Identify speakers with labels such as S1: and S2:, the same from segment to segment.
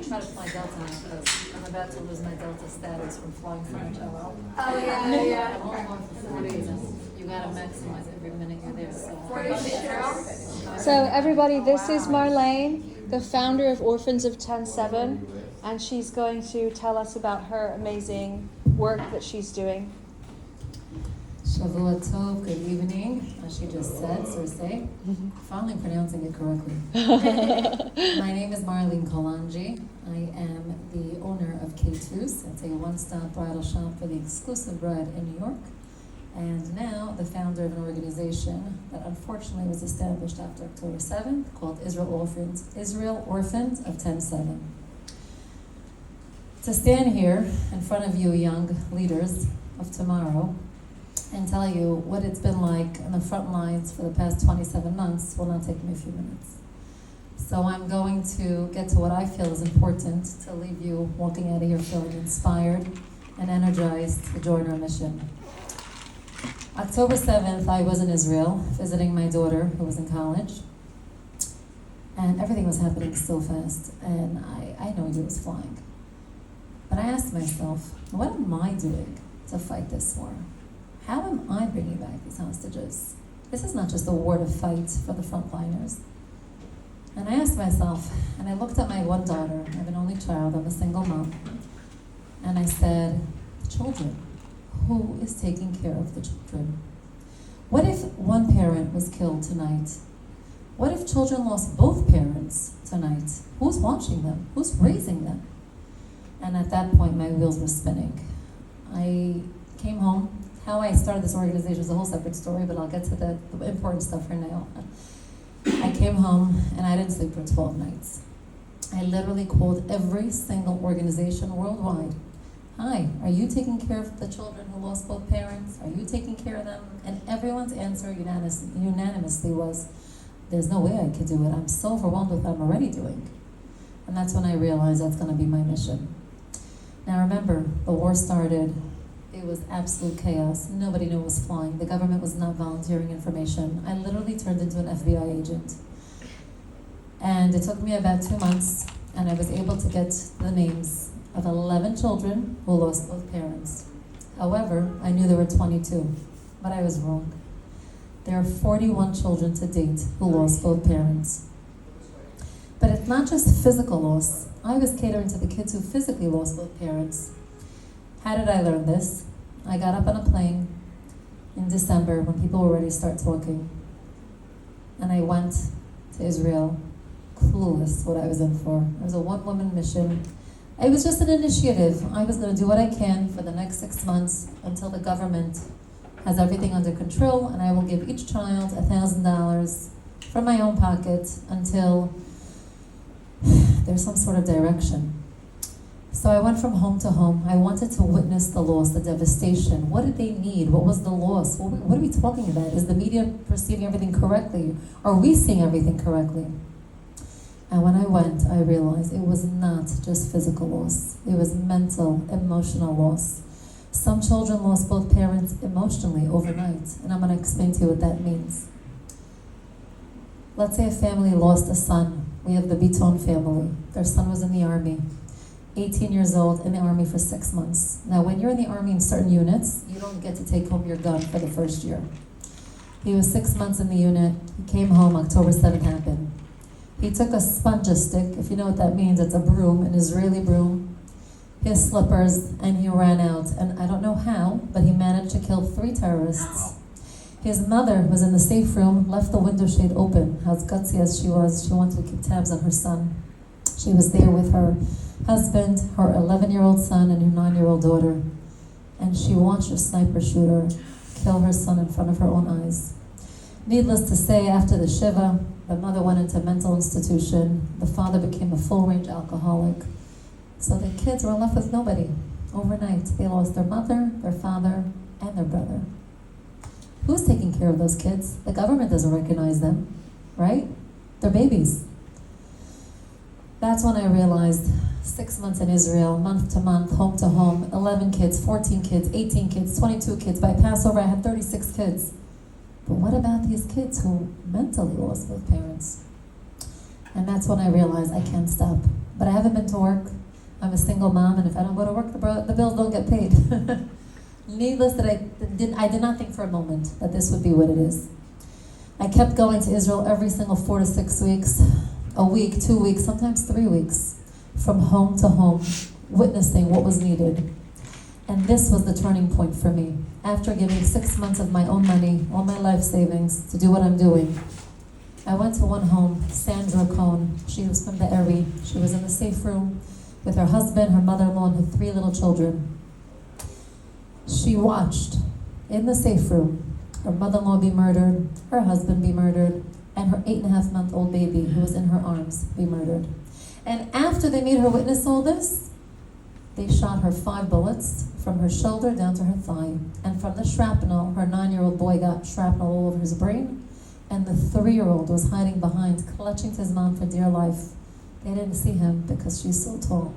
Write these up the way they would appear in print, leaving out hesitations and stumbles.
S1: try to fly Delta now because I'm about to lose my Delta status from flying French. Oh,
S2: Oh, yeah.
S1: I'm only going for 4 days, and you gotta maximize every minute you're there, so.
S2: 4 days straight.
S3: So everybody, this is Marlene, the founder of Orphans of 10-7, and she's going to tell us about her amazing work that she's doing.
S1: Shavua Tov, good evening. As she just said, Circe. Finally pronouncing it correctly. My name is Marlene Kolangi. I am the owner of K2's. It's a one-stop bridal shop for the exclusive bride in New York. And now the founder of an organization that unfortunately was established after October 7th called Israel Orphans of 10-7. To stand here in front of you young leaders of tomorrow and tell you what it's been like on the front lines for the past 27 months will not take me a few minutes. So I'm going to get to what I feel is important to leave you walking out of here feeling inspired and energized to join our mission. October 7th, I was in Israel visiting my daughter who was in college, and everything was happening so fast, and I know it was flying. But I asked myself, what am I doing to fight this war? How am I bringing back these hostages? This is not just a war to fight for the frontliners. And I asked myself, and I looked at my one daughter, I have an only child, I'm a single mom, and I said, children, who is taking care of the children? What if one parent was killed tonight? What if children lost both parents tonight? Who's watching them? Who's raising them? And at that point, my wheels were spinning. I came home. How I started this organization is a whole separate story, but I'll get to the important stuff for now. I came home and I didn't sleep for 12 nights. I literally called every single organization worldwide. Hi, are you taking care of the children who lost both parents? Are you taking care of them? And everyone's answer unanimously was, there's no way I could do it. I'm so overwhelmed with what I'm already doing. And that's when I realized that's going to be my mission. Now remember, the war started. It was absolute chaos. Nobody knew it was flying. The government was not volunteering information. I literally turned into an FBI agent. And it took me about 2 months, and I was able to get the names of 11 children who lost both parents. However, I knew there were 22, but I was wrong. There are 41 children to date who lost both parents. But it's not just physical loss. I was catering to the kids who physically lost both parents. How did I learn this? I got up on a plane in December when people were ready to start talking. And I went to Israel, clueless what I was in for. It was a one-woman mission. It was just an initiative. I was going to do what I can for the next 6 months until the government has everything under control, and I will give each child $1,000 from my own pocket until there's some sort of direction. So I went from home to home. I wanted to witness the loss, the devastation. What did they need? What was the loss? What are we talking about? Is the media perceiving everything correctly? Are we seeing everything correctly? And when I went, I realized it was not just physical loss. It was mental, emotional loss. Some children lost both parents emotionally overnight, and I'm going to explain to you what that means. Let's say a family lost a son. We have the Biton family. Their son was in the army. 18 years old, in the army for 6 months. Now, when you're in the army in certain units, you don't get to take home your gun for the first year. He was 6 months in the unit. He came home, October 7th happened. He took a sponge stick, if you know what that means, it's a broom, an Israeli broom, his slippers, and he ran out. And I don't know how, but he managed to kill 3 terrorists. His mother was in the safe room, left the window shade open. As gutsy as she was, she wanted to keep tabs on her son. She was there with her husband, her 11-year-old son, and her 9-year-old daughter. And she watched a sniper shooter kill her son in front of her own eyes. Needless to say, after the Shiva, the mother went into a mental institution. The father became a full-range alcoholic. So the kids were left with nobody. Overnight, they lost their mother, their father, and their brother. Who's taking care of those kids? The government doesn't recognize them, right? They're babies. That's when I realized 6 months in Israel, month to month, home to home, 11 kids, 14 kids, 18 kids, 22 kids. By Passover, I had 36 kids. But what about these kids who mentally lost both parents? And that's when I realized I can't stop. But I haven't been to work. I'm a single mom, and if I don't go to work, the bills don't get paid. Needless that I did not think for a moment that this would be what it is. I kept going to Israel every single 4 to 6 weeks, a week, 2 weeks, sometimes 3 weeks, from home to home, witnessing what was needed. And this was the turning point for me. After giving 6 months of my own money, all my life savings, to do what I'm doing, I went to one home, Sandra Cohn. She was from the Eri. She was in the safe room with her husband, her mother-in-law, and her 3 little children. She watched, in the safe room, her mother-in-law be murdered, her husband be murdered, and her 8.5-month-old baby, who was in her arms, be murdered. And after they made her witness all this, they shot her 5 bullets from her shoulder down to her thigh. And from the shrapnel, her 9-year-old boy got shrapnel all over his brain, and the 3-year-old was hiding behind, clutching to his mom for dear life. They didn't see him because she's so tall.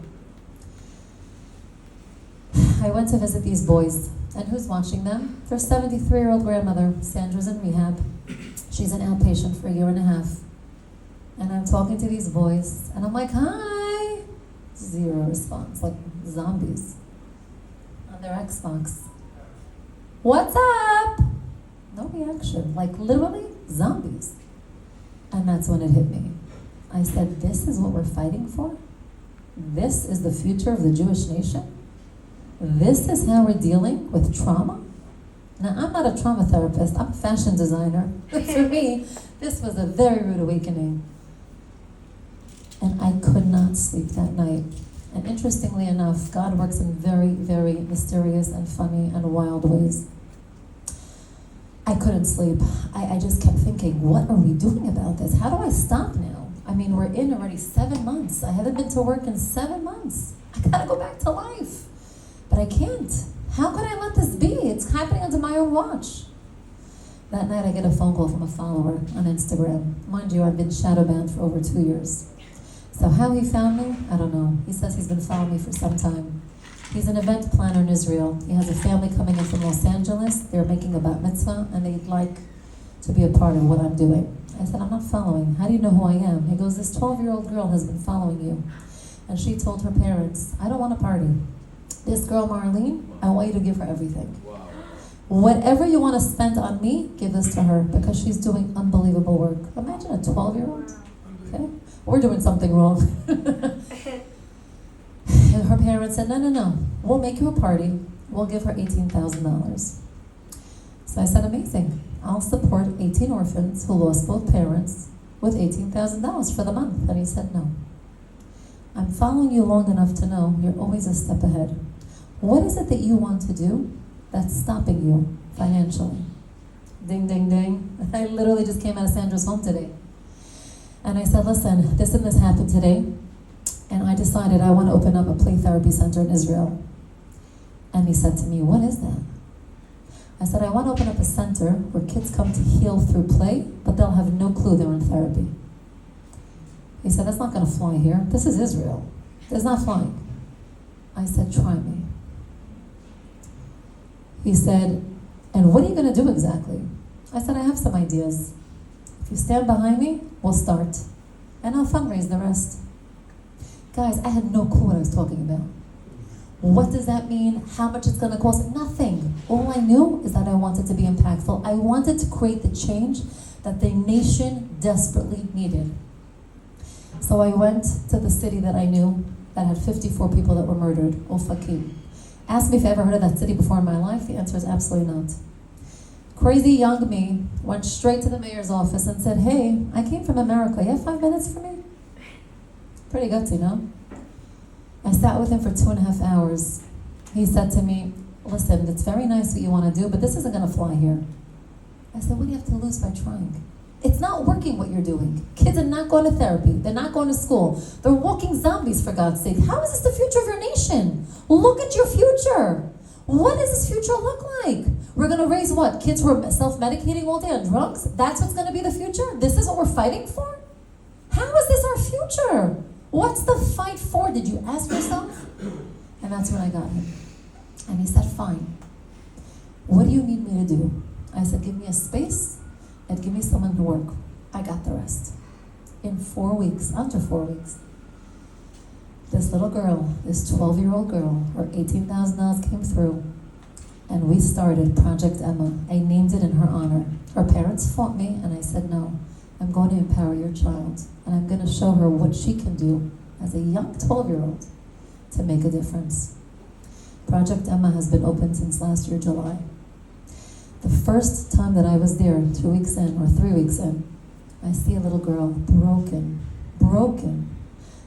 S1: I went to visit these boys, and who's watching them? Their 73-year-old grandmother. Sandra's in rehab. She's an outpatient for 1.5 years. And I'm talking to these boys, and I'm like, hi! 0 response, like zombies on their Xbox. What's up? No reaction, like literally zombies. And that's when it hit me. I said, this is what we're fighting for? This is the future of the Jewish nation? This is how we're dealing with trauma? Now, I'm not a trauma therapist, I'm a fashion designer. For me, this was a very rude awakening. And I could not sleep that night. And interestingly enough, God works in very, very mysterious and funny and wild ways. I couldn't sleep. I just kept thinking, what are we doing about this? How do I stop now? I mean, we're in already 7 months. I haven't been to work in 7 months. I gotta go back to life. But I can't. How could I let this be? It's happening under my own watch. That night I get a phone call from a follower on Instagram. Mind you, I've been shadow banned for over 2 years. So how he found me, I don't know. He says he's been following me for some time. He's an event planner in Israel. He has a family coming in from Los Angeles. They're making a bat mitzvah, and they'd like to be a part of what I'm doing. I said, I'm not following. How do you know who I am? He goes, this 12-year-old girl has been following you. And she told her parents, I don't want to party. This girl, Marlene, I want you to give her everything. Wow. Whatever you want to spend on me, give this to her, because she's doing unbelievable work. Imagine a 12-year-old. Okay? We're doing something wrong. And her parents said, no. We'll make you a party. We'll give her $18,000. So I said, amazing. I'll support 18 orphans who lost both parents with $18,000 for the month. And he said, no. I'm following you long enough to know you're always a step ahead. What is it that you want to do that's stopping you financially? Ding, ding, ding. I literally just came out of Sandra's home today. And I said, listen, this and this happened today. And I decided I want to open up a play therapy center in Israel. And he said to me, what is that? I said, I want to open up a center where kids come to heal through play, but they'll have no clue they're in therapy. He said, that's not going to fly here. This is Israel. It's not flying. I said, try me. He said, and what are you going to do exactly? I said, I have some ideas. If you stand behind me, we'll start. And I'll fundraise the rest. Guys, I had no clue what I was talking about. What does that mean? How much it's going to cost? Nothing. All I knew is that I wanted to be impactful. I wanted to create the change that the nation desperately needed. So I went to the city that I knew that had 54 people that were murdered, Ofakim. Asked me if I ever heard of that city before in my life. The answer is absolutely not. Crazy young me went straight to the mayor's office and said, hey, I came from America. You have 5 minutes for me? Pretty gutsy, no? I sat with him for 2.5 hours. He said to me, listen, it's very nice what you want to do, but this isn't going to fly here. I said, what do you have to lose by trying? It's not working what you're doing. Kids are not going to therapy. They're not going to school. They're walking zombies, for God's sake. How is this the future of your nation? Look at your future. What does this future look like? We're going to raise what? Kids who are self-medicating all day on drugs? That's what's going to be the future? This is what we're fighting for? How is this our future? What's the fight for? Did you ask yourself? And that's when I got him. And he said, fine. What do you need me to do? I said, give me a space and give me someone to work. I got the rest. In 4 weeks, under 4 weeks, this little girl, this 12-year-old girl, her $18,000 came through, and we started Project Emma. I named it in her honor. Her parents fought me, and I said, no, I'm going to empower your child, and I'm going to show her what she can do as a young 12-year-old to make a difference. Project Emma has been open since last year, July. The first time that I was there, 2 weeks in or 3 weeks in, I see a little girl broken.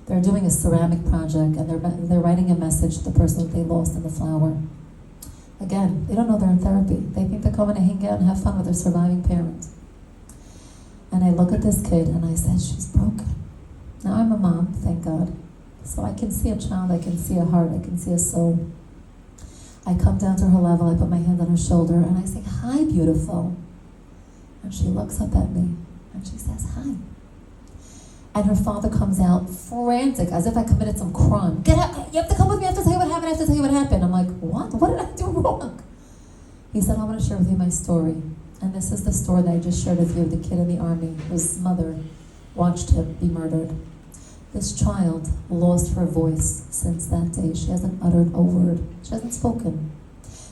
S1: They're doing a ceramic project, and they're writing a message to the person that they lost in the flower. Again, they don't know they're in therapy. They think they're coming to hang out and have fun with their surviving parent. And I look at this kid and I said, she's broken. Now I'm a mom, thank God. So I can see a child, I can see a heart, I can see a soul. I come down to her level, I put my hand on her shoulder, and I say, hi, beautiful. And she looks up at me, and she says, hi. And her father comes out frantic, as if I committed some crime. Get out, you have to come with me, I have to tell you what happened, I have to tell you what happened. I'm like, what? What did I do wrong? He said, I want to share with you my story. And this is the story that I just shared with you, the kid in the army, whose mother watched him be murdered. This child lost her voice since that day. She hasn't uttered a word. She hasn't spoken.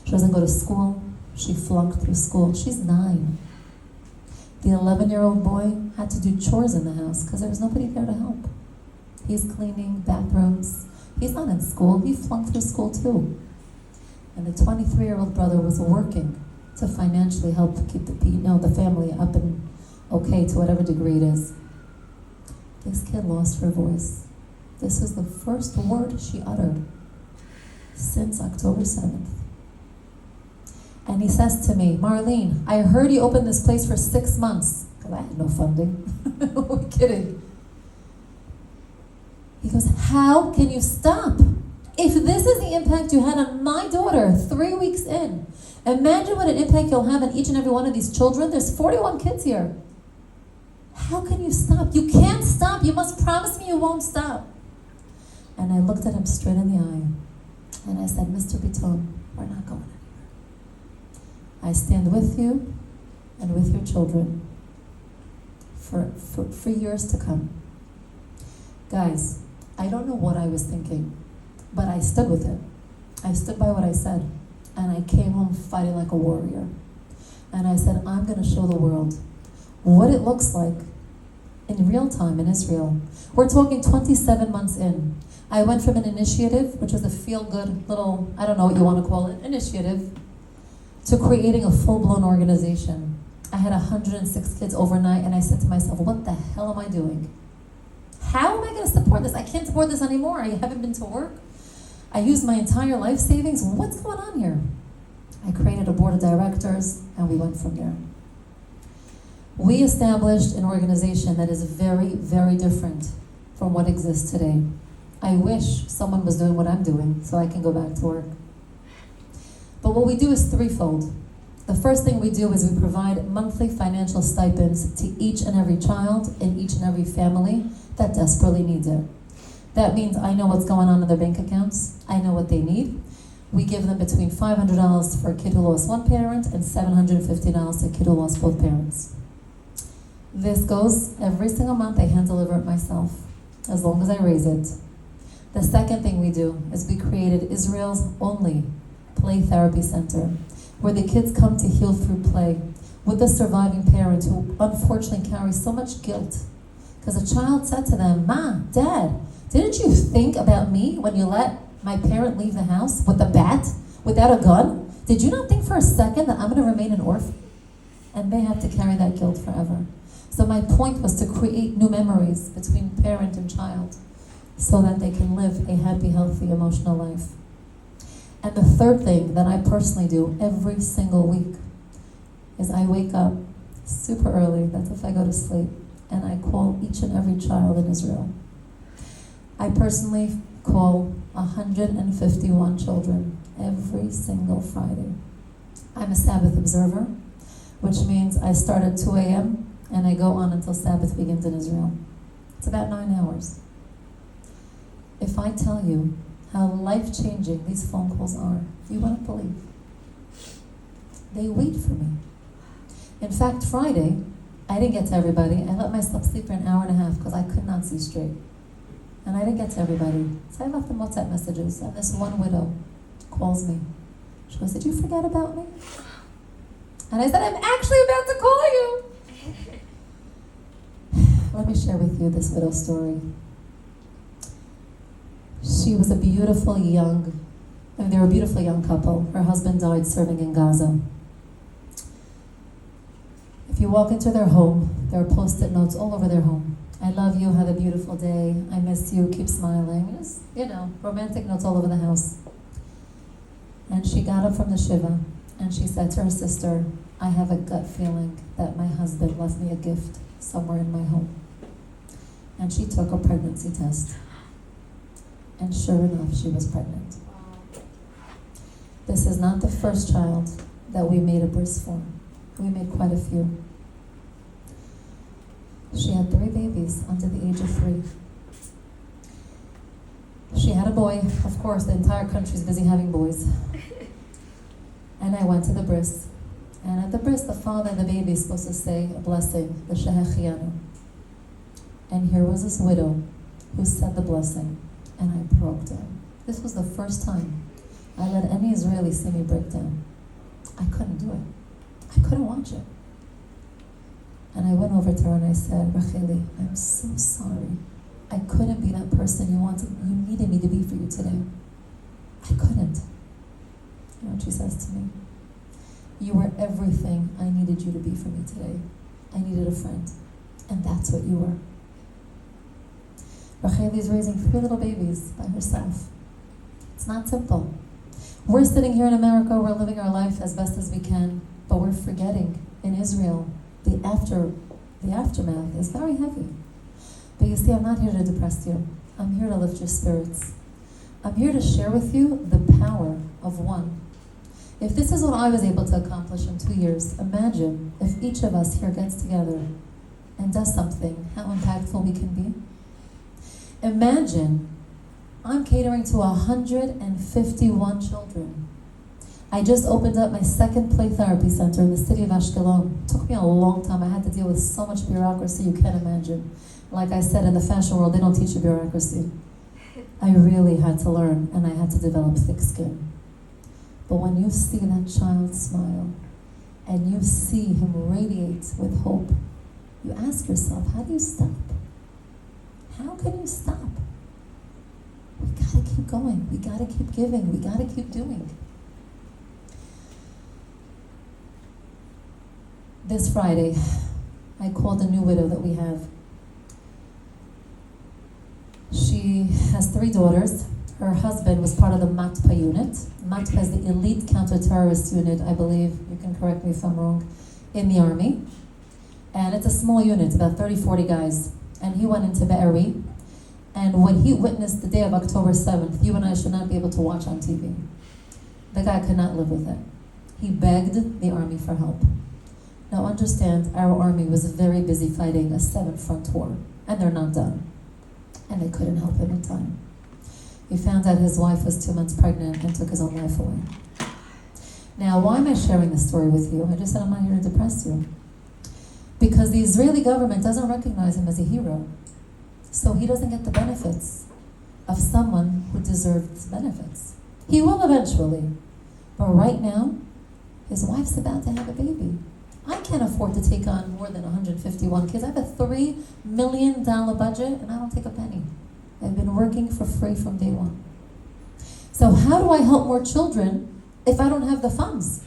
S1: She doesn't go to school. She flunked through school. She's 9. The 11-year-old boy had to do chores in the house because there was nobody there to help. He's cleaning bathrooms. He's not in school. He flunked through school too. And the 23-year-old brother was working to financially help keep the family up and okay to whatever degree it is. This kid lost her voice. This is the first word she uttered since October 7th. And he says to me, Marlene, I heard you opened this place for 6 months. Because I had no funding. Who are we kidding? He goes, how can you stop? If this is the impact you had on my daughter 3 weeks in, imagine what an impact you'll have on each and every one of these children. There's 41 kids here. How can you stop? You can't stop. You must promise me you won't stop. And I looked at him straight in the eye. And I said, Mr. Biton, we're not going anywhere. I stand with you and with your children for years to come. Guys, I don't know what I was thinking, but I stood with it. I stood by what I said. And I came home fighting like a warrior. And I said, I'm going to show the world what it looks like in real time in Israel. We're talking 27 months in. I went from an initiative, which was a feel-good little, I don't know what you want to call it, initiative, to creating a full-blown organization. I had 106 kids overnight, and I said to myself, what the hell am I doing? How am I going to support this? I can't support this anymore. I haven't been to work. I used my entire life savings. What's going on here? I created a board of directors, and we went from there. We established an organization that is very, very different from what exists today. I wish someone was doing what I'm doing so I can go back to work. But what we do is threefold. The first thing we do is we provide monthly financial stipends to each and every child in each and every family that desperately needs it. That means I know what's going on in their bank accounts. I know what they need. We give them between $500 for a kid who lost one parent and $750 to a kid who lost both parents. This goes every single month. I hand deliver it myself, as long as I raise it. The second thing we do is we created Israel's only play therapy center, where the kids come to heal through play with a surviving parent who unfortunately carries so much guilt. Because a child said to them, Ma, Dad, didn't you think about me when you let my parent leave the house with a bat, without a gun? Did you not think for a second that I'm going to remain an orphan? And they have to carry that guilt forever. So my point was to create new memories between parent and child so that they can live a happy, healthy, emotional life. And the third thing that I personally do every single week is I wake up super early, that's if I go to sleep, and I call each and every child in Israel. I personally call 151 children every single Friday. I'm a Sabbath observer, which means I start at 2 a.m. and I go on until Sabbath begins in Israel. It's about 9 hours. If I tell you how life-changing these phone calls are, you wouldn't believe. They wait for me. In fact, Friday, I didn't get to everybody. I let myself sleep for an hour and a half because I could not see straight. And I didn't get to everybody. So I left them WhatsApp messages, and this one widow calls me. She goes, "Did you forget about me?" And I said, "I'm actually about to call you." Let me share with you this widow's story. She was a beautiful they were a beautiful young couple. Her husband died serving in Gaza. If you walk into their home, there are post-it notes all over their home. "I love you, have a beautiful day, I miss you, keep smiling." Just, romantic notes all over the house. And she got up from the Shiva and she said to her sister, "I have a gut feeling that my husband left me a gift somewhere in my home." And she took a pregnancy test. And sure enough, she was pregnant. This is not the first child that we made a bris for. We made quite a few. She had 3 babies under the age of 3. She had a boy. Of course, the entire country's busy having boys. And I went to the bris. And at the bris, the father and the baby is supposed to say a blessing, the Shehechianu. And here was this widow who said the blessing, and I broke down. This was the first time I let any Israeli see me break down. I couldn't do it. I couldn't watch it. And I went over to her and I said, "Racheli, I'm so sorry. I couldn't be that person you needed me to be for you today. I couldn't." You know what she says to me? "You were everything I needed you to be for me today. I needed a friend. And that's what you were." Racheli is raising 3 little babies by herself. It's not simple. We're sitting here in America, we're living our life as best as we can, but we're forgetting in Israel, the aftermath is very heavy. But you see, I'm not here to depress you. I'm here to lift your spirits. I'm here to share with you the power of one. If this is what I was able to accomplish in 2 years, imagine if each of us here gets together and does something, how impactful we can be. Imagine I'm catering to 151 children. I just opened up my 2nd play therapy center in the city of Ashkelon. It took me a long time. I had to deal with so much bureaucracy you can't imagine. Like I said, in the fashion world, they don't teach you bureaucracy. I really had to learn, and I had to develop thick skin. But when you see that child smile, and you see him radiate with hope, you ask yourself, how do you stop? How can you stop? We gotta keep going. We gotta keep giving. We gotta keep doing. This Friday, I called a new widow that we have. She has 3 daughters. Her husband was part of the Matpa unit. Matpa is the elite counter-terrorist unit, I believe, you can correct me if I'm wrong, in the army. And it's a small unit, about 30, 40 guys. And he went into Be'eri. And what he witnessed the day of October 7th, you and I should not be able to watch on TV. The guy could not live with it. He begged the army for help. Now understand, our army was very busy fighting a 7-front war, and they're not done. And they couldn't help him in time. He found out his wife was 2 months pregnant and took his own life away. Now, why am I sharing this story with you? I just said I'm not here to depress you. Because the Israeli government doesn't recognize him as a hero. So he doesn't get the benefits of someone who deserves benefits. He will eventually. But right now, his wife's about to have a baby. I can't afford to take on more than 151 kids. I have a $3 million budget and I don't take a penny. I've been working for free from day one. So how do I help more children if I don't have the funds?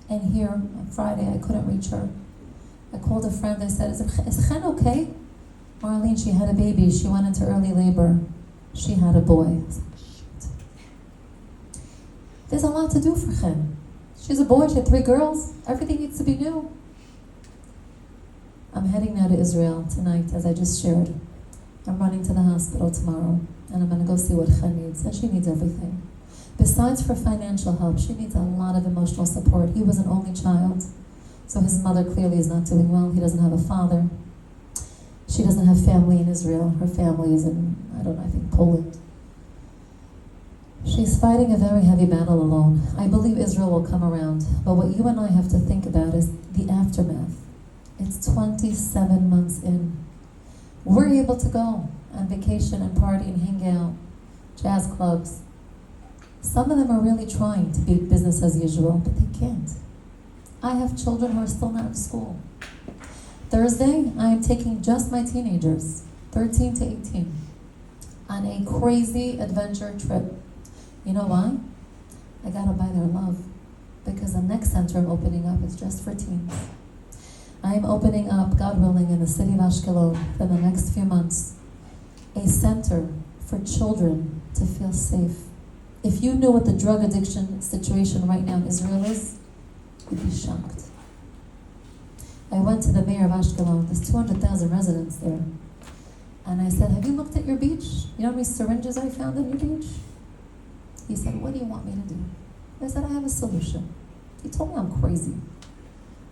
S1: And here on Friday, I couldn't reach her. I called a friend. I said, is Chen okay? Marlene, she had a baby. She went into early labor. She had a boy. I was like, shoot. There's a lot to do for Chen. She's a boy. She had 3 girls. Everything needs to be new. I'm heading now to Israel tonight, as I just shared. I'm running to the hospital tomorrow, and I'm going to go see what Chen needs. And she needs everything. Besides for financial help, she needs a lot of emotional support. He was an only child, so his mother clearly is not doing well. He doesn't have a father. She doesn't have family in Israel. Her family is in, I think Poland. She's fighting a very heavy battle alone. I believe Israel will come around, but what you and I have to think about is the aftermath. It's 27 months in. We're able to go on vacation and party and hang out, jazz clubs. Some of them are really trying to be business as usual, but they can't. I have children who are still not in school. Thursday, I am taking just my teenagers, 13 to 18, on a crazy adventure trip. You know why? I gotta buy their love, because the next center I'm opening up is just for teens. I am opening up, God willing, in the city of Ashkelon for the next few months, a center for children to feel safe. If you knew what the drug addiction situation right now in Israel is, you'd be shocked. I went to the mayor of Ashkelon, there's 200,000 residents there, and I said, have you looked at your beach? You know how many syringes I found on your beach? He said, what do you want me to do? I said, I have a solution. He told me I'm crazy.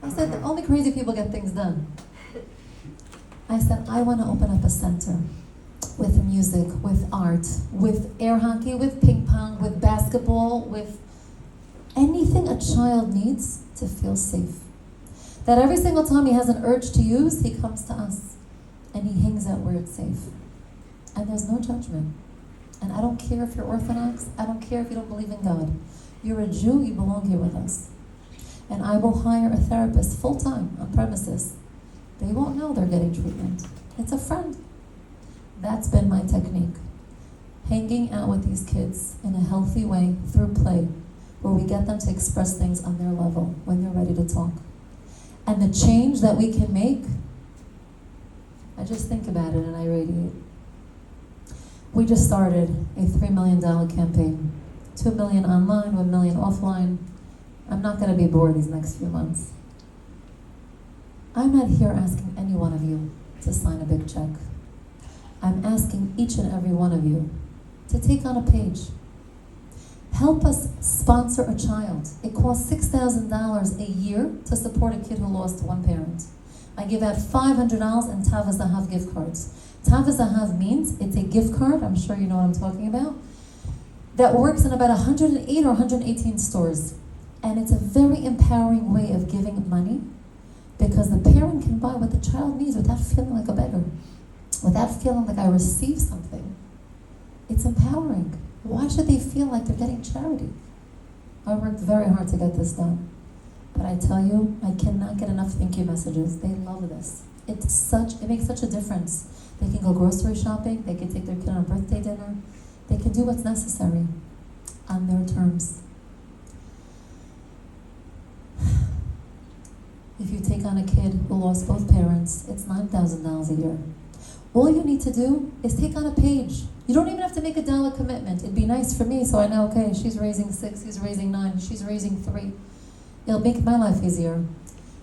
S1: I said, only crazy people get things done. I said, I want to open up a center with music, with art, with air hockey, with ping pong, with basketball, with anything a child needs to feel safe. That every single time he has an urge to use, he comes to us and he hangs out where it's safe. And there's no judgment. And I don't care if you're Orthodox, I don't care if you don't believe in God. You're a Jew, you belong here with us. And I will hire a therapist full-time on premises. They won't know they're getting treatment. It's a friend. That's been my technique. Hanging out with these kids in a healthy way through play, where we get them to express things on their level when they're ready to talk. And the change that we can make, I just think about it and I radiate. We just started a $3 million campaign. 2 million online, 1 million offline. I'm not going to be bored these next few months. I'm not here asking any one of you to sign a big check. I'm asking each and every one of you to take on a page. Help us sponsor a child. It costs $6,000 a year to support a kid who lost one parent. I give out $500 in Tav Zahav gift cards. Tav Zahav means it's a gift card, I'm sure you know what I'm talking about, that works in about 108 or 118 stores. And it's a very empowering way of giving money, because the parent can buy what the child needs without feeling like a beggar, without feeling like I received something. It's empowering. Why should they feel like they're getting charity? I worked very hard to get this done. But I tell you, I cannot get enough thank you messages. They love this. It makes such a difference. They can go grocery shopping, they can take their kid on a birthday dinner, they can do what's necessary on their terms. If you take on a kid who lost both parents, it's $9,000 a year. All you need to do is take on a page. You don't even have to make a dollar commitment. It'd be nice for me, so I know, okay, she's raising 6, he's raising 9, she's raising 3. It'll make my life easier.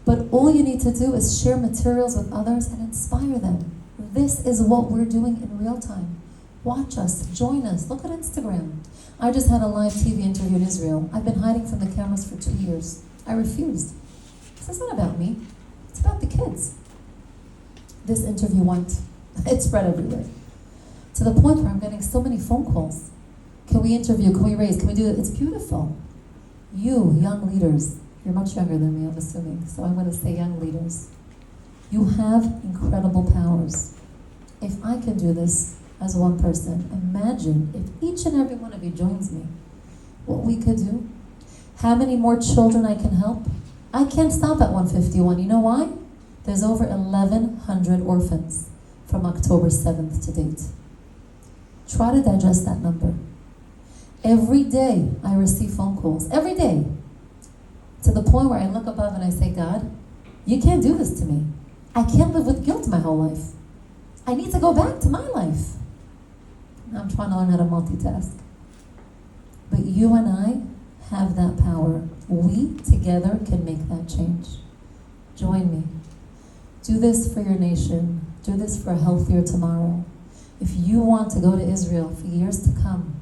S1: But all you need to do is share materials with others and inspire them. This is what we're doing in real time. Watch us, join us, look at Instagram. I just had a live TV interview in Israel. I've been hiding from the cameras for 2 years. I refused. This is not about me. It's about the kids. This interview went. It spread everywhere. To the point where I'm getting so many phone calls. Can we interview? Can we raise? Can we do it? It's beautiful. You, young leaders, you're much younger than me, I'm assuming, so I'm going to say young leaders. You have incredible powers. If I can do this as one person, imagine if each and every one of you joins me, what we could do. How many more children I can help? I can't stop at 151. You know why? There's over 1,100 orphans from October 7th to date. Try to digest that number. Every day I receive phone calls. Every day. To the point where I look above and I say, God, you can't do this to me. I can't live with guilt my whole life. I need to go back to my life. I'm trying to learn how to multitask. But you and I have that power. We together can make that change. Join me. Do this for your nation. Do this for a healthier tomorrow. If you want to go to Israel for years to come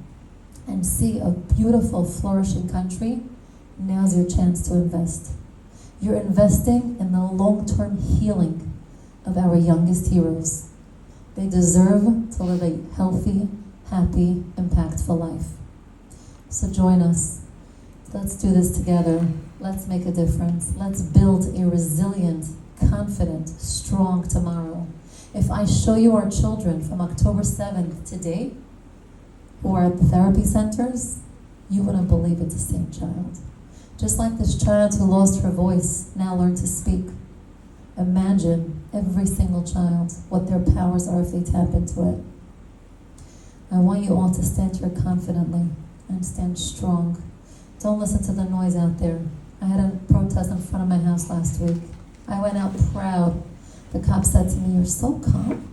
S1: and see a beautiful, flourishing country, now's your chance to invest. You're investing in the long-term healing of our youngest heroes. They deserve to live a healthy, happy, impactful life. So join us. Let's do this together. Let's make a difference. Let's build a resilient, confident, strong tomorrow. If I show you our children from October 7th to date, who are at the therapy centers, you wouldn't believe it's the same child. Just like this child who lost her voice now learned to speak. Imagine every single child, what their powers are if they tap into it. I want you all to stand here confidently and stand strong. Don't listen to the noise out there. I had a protest in front of my house last week. I went out proud. The cop said to me, "You're so calm."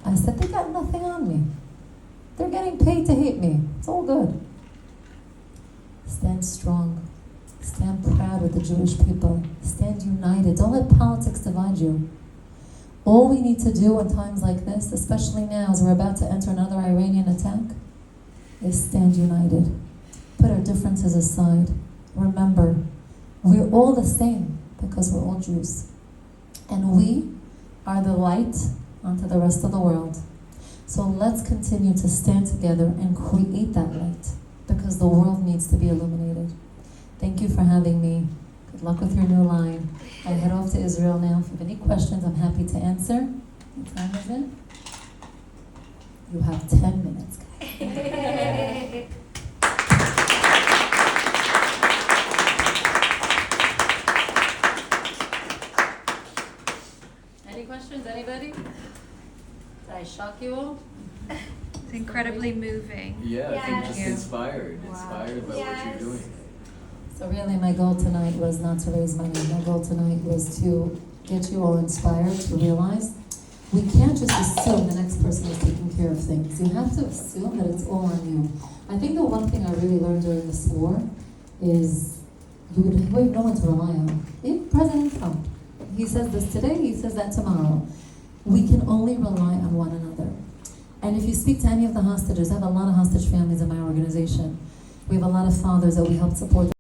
S1: I said, "They got nothing on me. They're getting paid to hate me. It's all good." Stand strong. Stand proud with the Jewish people. Stand united. Don't let politics divide you. All we need to do in times like this, especially now as we're about to enter another Iranian attack, is stand united. Put our differences aside. Remember, we're all the same because we're all Jews. And we are the light onto the rest of the world. So let's continue to stand together and create that light because the world needs to be illuminated. Thank you for having me. Good luck with your new line. I head off to Israel now. If you have any questions, I'm happy to answer. What time is it? You have 10 minutes, guys. Any questions? Anybody? Did I shock you all?
S2: It's incredibly moving.
S4: Yeah, I think just
S2: Yes.
S4: inspired by what you're doing.
S1: So really my goal tonight was not to raise money. My goal tonight was to get you all inspired to realize we can't just assume the next person is taking care of things. You have to assume that it's all on you. I think the one thing I really learned during this war is you have no one to rely on. Even President Trump. He says this today, he says that tomorrow. We can only rely on one another. And if you speak to any of the hostages, I have a lot of hostage families in my organization. We have a lot of fathers that we help support.